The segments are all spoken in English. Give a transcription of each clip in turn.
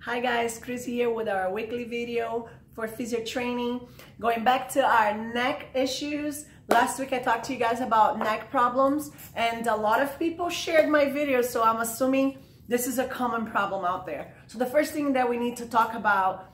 Hi guys, Cris here with our weekly video for Physiotraining. Going back to our neck issues. Last week I talked to you guys about neck problems and a lot of people shared my video, so I'm assuming this is a common problem out there. So the first thing that we need to talk about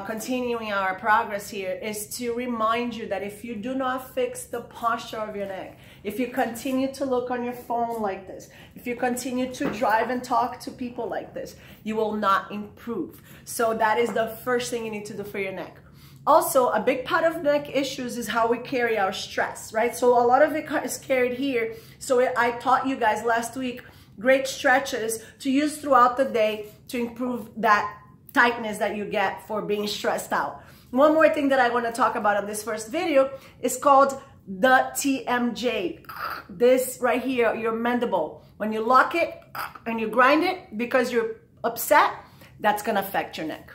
continuing our progress here is to remind you that if you do not fix the posture of your neck, if you continue to look on your phone like this, if you continue to drive and talk to people like this, you will not improve. So that is the first thing you need to do for your neck. Also, a big part of neck issues is how we carry our stress, right? So a lot of it is carried here. So I taught you guys last week great stretches to use throughout the day to improve that tightness that you get for being stressed out. One more thing that I want to talk about in this first video is called the TMJ. This right here, your mandible. When you lock it and you grind it because you're upset, that's going to affect your neck.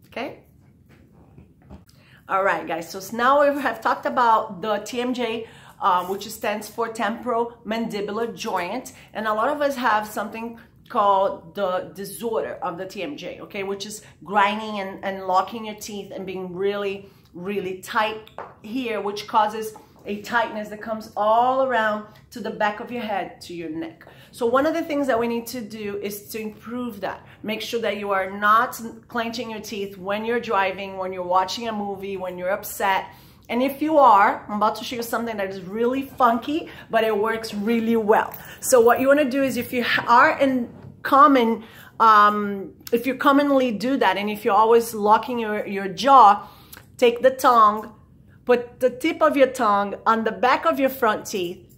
Okay? All right, guys. So now we have talked about the TMJ, which stands for temporomandibular joint. And a lot of us have something called the disorder of the TMJ, okay, which is grinding and locking your teeth and being really, really tight here, which causes a tightness that comes all around to the back of your head to your neck. So one of the things that we need to do is to improve that. Make sure that you are not clenching your teeth when you're driving, when you're watching a movie, when you're upset. And if you are, I'm about to show you something that is really funky, but it works really well. So what you want to do is, if you are in common, if you commonly do that, and if you're always locking your jaw, take the tongue, put the tip of your tongue on the back of your front teeth,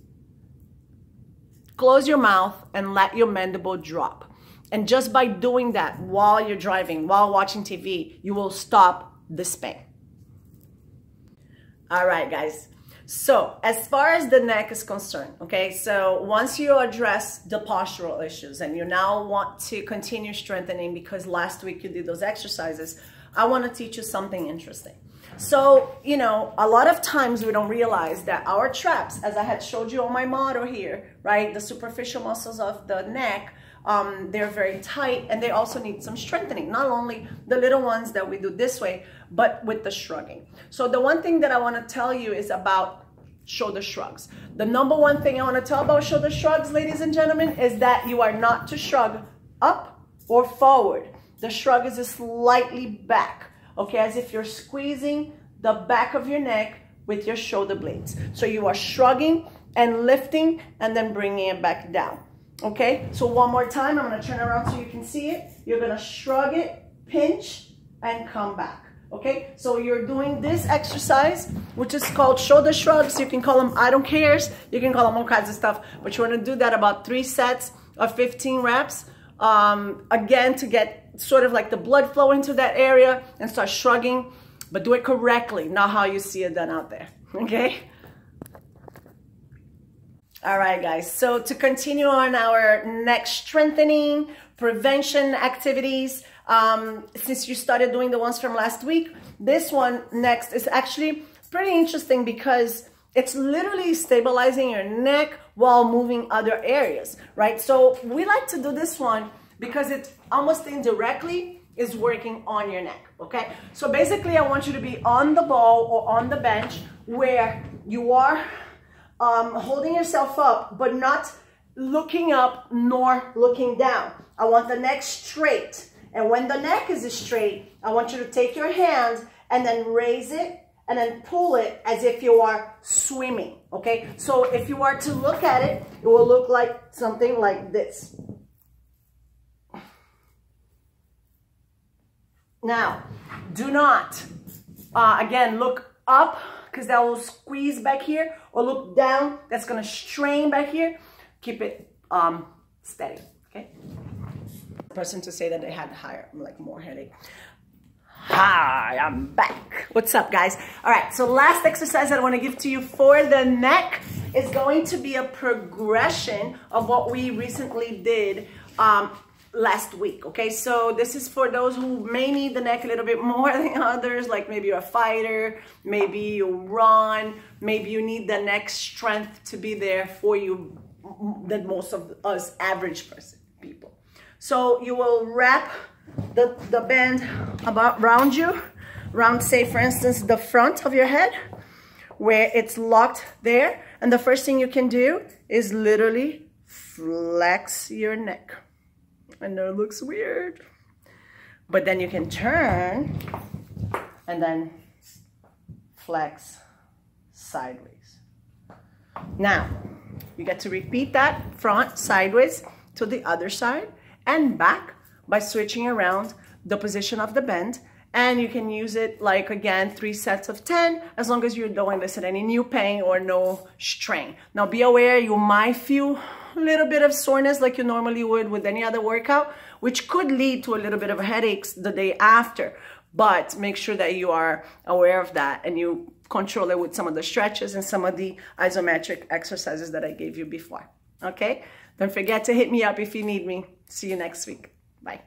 close your mouth, and let your mandible drop. And just by doing that while you're driving, while watching TV, you will stop this pain. All right, guys. So as far as the neck is concerned, okay, so once you address the postural issues and you now want to continue strengthening because last week you did those exercises, I want to teach you something interesting. So, you know, a lot of times we don't realize that our traps, as I had showed you on my model here, right, the superficial muscles of the neck, they're very tight and they also need some strengthening. Not only the little ones that we do this way, but with the shrugging. So the one thing that I want to tell you is about shoulder shrugs. The number one thing I want to tell about shoulder shrugs, ladies and gentlemen, is that you are not to shrug up or forward. The shrug is slightly back, okay, as if you're squeezing the back of your neck with your shoulder blades. So you are shrugging and lifting and then bringing it back down. Okay, so one more time, I'm going to turn around so you can see it. You're going to shrug it, pinch, and come back. Okay, so you're doing this exercise, which is called shoulder shrugs. You can call them I don't cares. You can call them all kinds of stuff. But you want to do that about 3 sets of 15 reps. Again, to get sort of like the blood flow into that area and start shrugging. But do it correctly, not how you see it done out there. Okay? All right, guys, so to continue on our neck strengthening, prevention activities, since you started doing the ones from last week, this one next is actually pretty interesting because it's literally stabilizing your neck while moving other areas, right? So we like to do this one because it almost indirectly is working on your neck, okay? So basically, I want you to be on the ball or on the bench where you are holding yourself up, but not looking up nor looking down. I want the neck straight. And when the neck is straight, I want you to take your hand and then raise it and then pull it as if you are swimming, okay? So if you are to look at it, it will look like something like this. Now, do not, again, look up, because that will squeeze back here, or look down, that's going to strain back here. Keep it steady, okay? The person to say that they had more headache. Hi, I'm back. What's up, guys? All right, so last exercise that I want to give to you for the neck is going to be a progression of what we recently did last week, okay? So this is for those who may need the neck a little bit more than others, like maybe you're a fighter, maybe you run, maybe you need the neck strength to be there for you than most of us average people. So you will wrap the band about around you, around, say for instance, the front of your head, where it's locked there. And the first thing you can do is literally flex your neck. I know it looks weird, but then you can turn and then flex sideways. Now, you get to repeat that front, sideways, to the other side and back by switching around the position of the bend. And you can use it like, again, 3 sets of 10, as long as you don't elicit any new pain or no strain. Now be aware, you might feel a little bit of soreness like you normally would with any other workout, which could lead to a little bit of headaches the day after. But make sure that you are aware of that and you control it with some of the stretches and some of the isometric exercises that I gave you before. Okay? Don't forget to hit me up if you need me. See you next week. Bye.